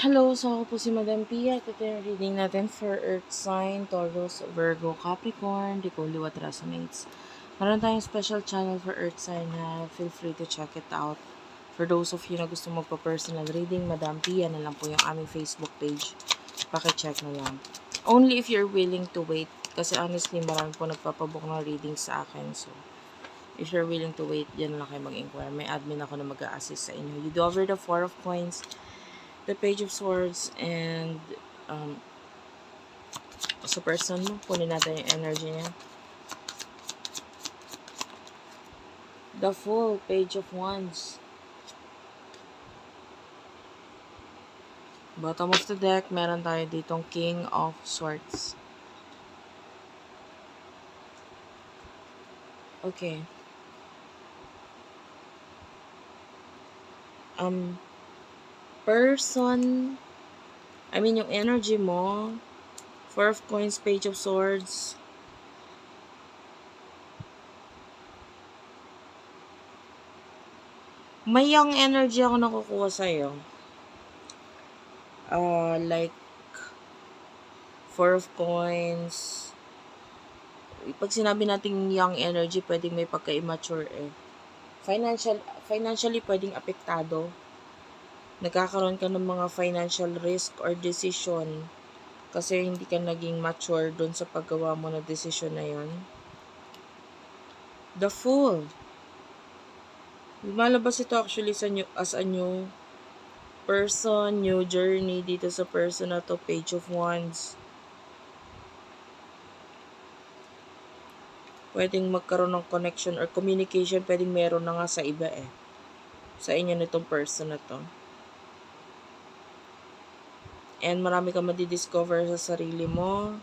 Hello, so ako po si Madam Pia. Ito yung reading natin for Earth sign, Taurus, Virgo, Capricorn, Decoli, what resonates. Meron tayong special channel for Earth sign na feel free to check it out. For those of you na gusto magpa-personal reading, Madam Pia na lang po yung aming Facebook page. Paki-check na lang. Only if you're willing to wait. Kasi honestly, marami po nagpapabook ng reading sa akin. So, if you're willing to wait, yan lang kayo mag-inquire. May admin ako na mag-a-assist sa inyo. You do over the 4 of coins, the Page of Swords, and sa person mo, kunin natin yung energy niya. The Fool, Page of Wands. Bottom of the deck, meron tayo ditong King of Swords. Okay. Person, yung energy mo, 4 of Coins, Page of Swords. May young energy ako nakukuha sa'yo. Like, 4 of Coins. Pag sinabi nating young energy, pwedeng may pagka-immature eh. Financially, pwedeng apektado. Nagkakaroon ka ng mga financial risk or decision kasi hindi ka naging mature dun sa paggawa mo na decision na yon. The Fool. Lumalabas ito actually as a new person, new journey dito sa person na to, Page of Wands. Pwedeng magkaroon ng connection or communication, pwedeng meron na nga sa iba eh. Sa inyo nitong person na to. And marami ka madidiscover sa sarili mo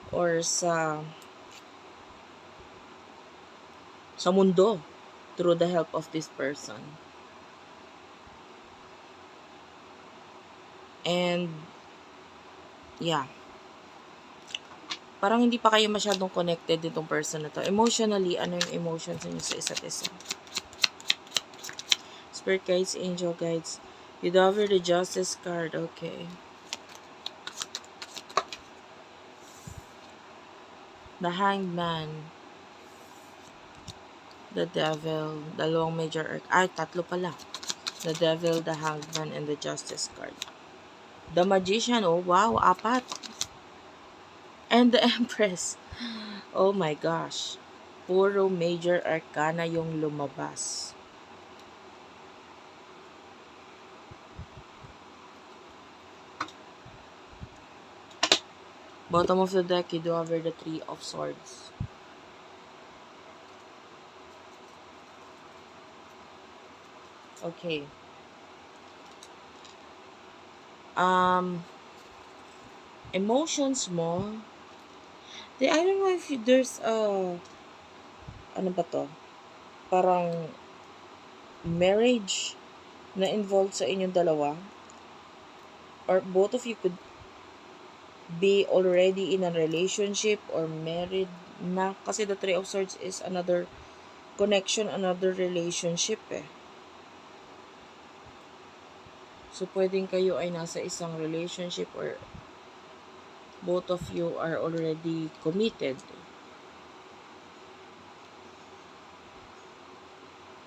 or sa mundo through the help of this person. And yeah. Parang hindi pa kayo masyadong connected ditong person na to. Emotionally, ano yung emotions niyo sa isa't isa? Spirit guides, angel guides. You discover the Justice card. Okay. The Hanged Man. The Devil. Dalawang major arc. Tatlo pala. The Devil, the Hanged Man, and the Justice card. The Magician. Oh, wow. 4. And the Empress. Oh my gosh. Puro major arcana yung lumabas. Bottom of the deck, you do have the 3 of Swords. Okay. Emotions mo. I don't know if there's ano ba to? Parang marriage na involved sa inyong dalawa. Or both of you could be already in a relationship or married na. Kasi the 3 of Swords is another connection, another relationship eh. So, pwedeng kayo ay nasa isang relationship or both of you are already committed.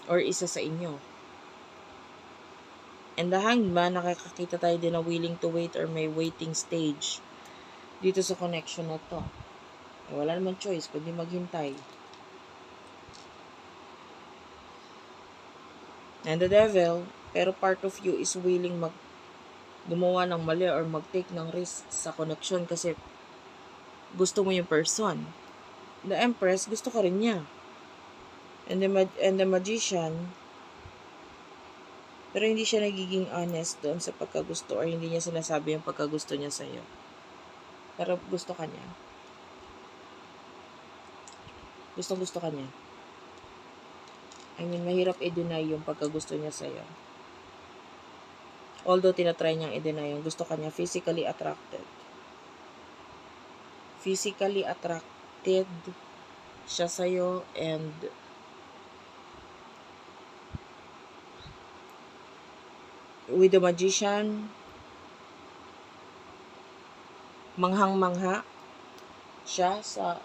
Or isa sa inyo. And the Hanged Man, nakakakita tayo din na willing to wait or may waiting stage dito sa connection na to. Wala naman choice, kundi maghintay. And the Devil, pero part of you is willing gumawa ng mali or mag-take ng risk sa connection kasi gusto mo yung person. The Empress, gusto ka rin niya. And the Magician, pero hindi siya nagiging honest doon sa pagkagusto or hindi niya sinasabi yung pagkagusto niya sa'yo. Pero gusto ka niya. Gusto ka niya. Mahirap i-deny yung pagkagusto niya sa'yo. Although tinatry niyang i-deny yung gusto ka niya, physically attracted. Physically attracted siya sa'yo and with the Magician, manghang-mangha siya sa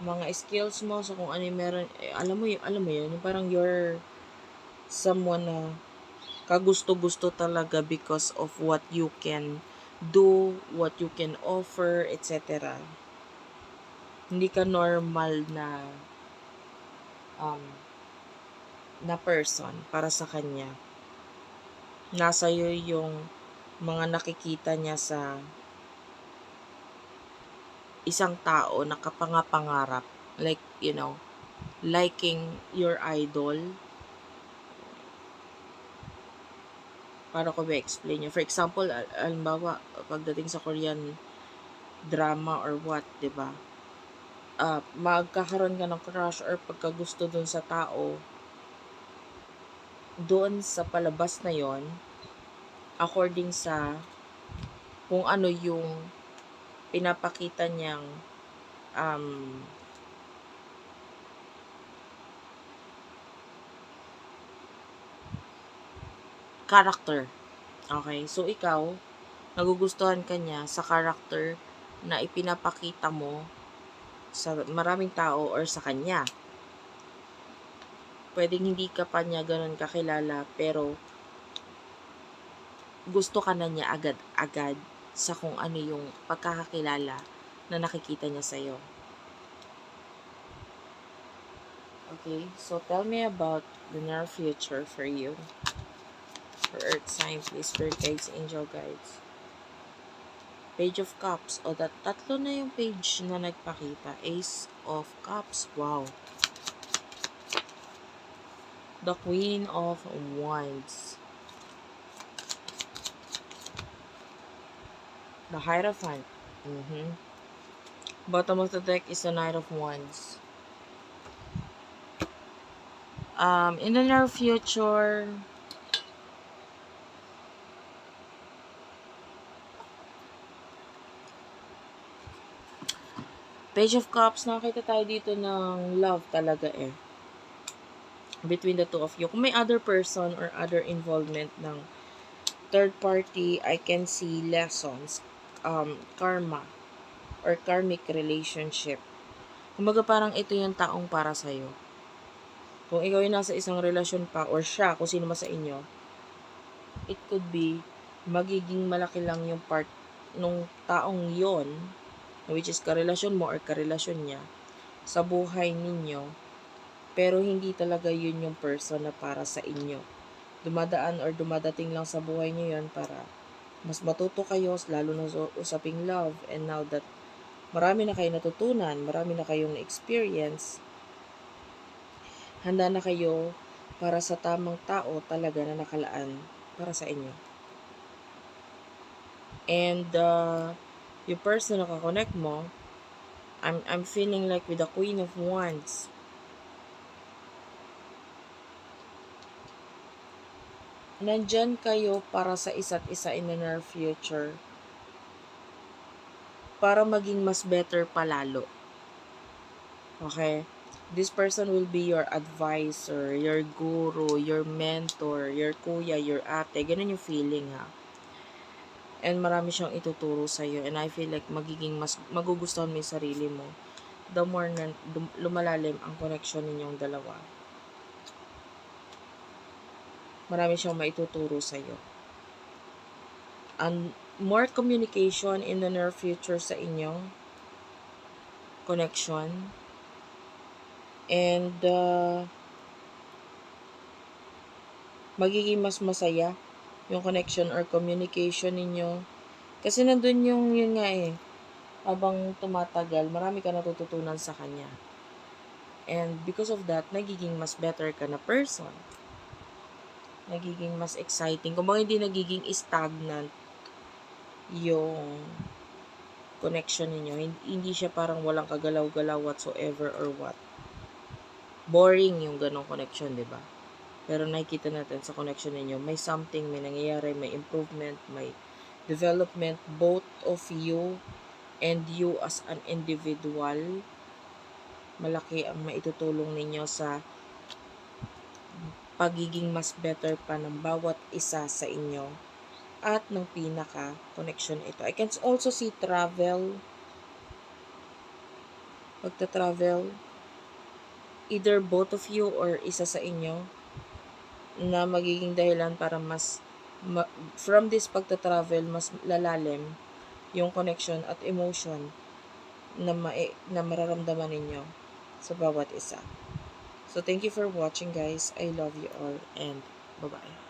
mga skills mo, sa kung ano yung meron. Alam mo yun, yung parang you're someone na kagusto-gusto talaga because of what you can do, what you can offer, etc. Hindi ka normal um, na person para sa kanya. Nasa iyo yung mga nakikita niya sa isang tao na kapangapangarap. Like, liking your idol. Para ko ba-explain nyo? For example, alimbawa, pagdating sa Korean drama or what, 'di ba? Magkakaroon ka ng crush or pagkagusto dun sa tao doon sa palabas na yon, according sa kung ano yung pinapakita niyang um, character. Okay? So, ikaw, nagugustuhan ka niya sa character na ipinapakita mo sa maraming tao or sa kanya. Pwedeng hindi ka pa niya ganun kakilala, pero gusto ka na niya agad-agad sa kung ano yung pagkakakilala na nakikita niya sa'yo. Okay, so tell me about the near future for you. For Earth sign, please, Spirit guides, angel guides. Page of Cups. O, tatlo na yung page na nagpakita. Ace of Cups. Wow. The Queen of Wands. The Hierophant. Bottom of the deck is the Knight of Wands. In the near future, Page of Cups, nakita tayo dito ng love talaga between the two of you. Kung may other person or other involvement ng third party, I can see lessons, karma, or karmic relationship. Kumbaga parang ito yung taong para sa'yo. Kung ikaw ay nasa isang relasyon pa, or siya, kung sino man sa inyo, it could be, magiging malaki lang yung part nung taong yon, which is karelasyon mo or karelasyon niya, sa buhay ninyo, pero hindi talaga yun yung person na para sa inyo. Dumadaan or dumadating lang sa buhay niyo yun para mas matuto kayo, lalo na usaping love, and now that marami na kayo natutunan, marami na kayong experience, handa na kayo para sa tamang tao talaga na nakalaan para sa inyo. And yung person na kakonect mo, I'm feeling like with the Queen of Wands, nandyan kayo para sa isa't isa in the near future para maging mas better palalo. Okay? This person will be your advisor, your guru, your mentor, your kuya, your ate. Ganun yung feeling, ha? And marami siyang ituturo sa'yo. And I feel like magiging mas magugustuhan mo yung sarili mo the more na lumalalim ang connection ninyong dalawa. Marami siyang maituturo sa'yo. And more communication in the near future sa inyong connection. And magiging mas masaya yung connection or communication ninyo. Kasi nandun yun nga habang tumatagal, marami ka natututunan sa kanya. And because of that, nagiging mas better ka na person. Nagiging mas exciting. Kung bakit hindi nagiging stagnant yung connection ninyo. Hindi siya parang walang kagalaw-galaw whatsoever or what. Boring yung ganong connection, di ba? Pero nakikita natin sa connection ninyo, may something, may nangyayari, may improvement, may development, both of you and you as an individual. Malaki ang maitutulong ninyo sa pagiging mas better pa ng bawat isa sa inyo. at ng pinaka-connection ito. I can also see travel, pagta-travel, either both of you or isa sa inyo, na magiging dahilan para from this pagta-travel, mas lalalim yung connection at emotion na mararamdaman ninyo sa bawat isa. So, thank you for watching, guys. I love you all, and bye-bye.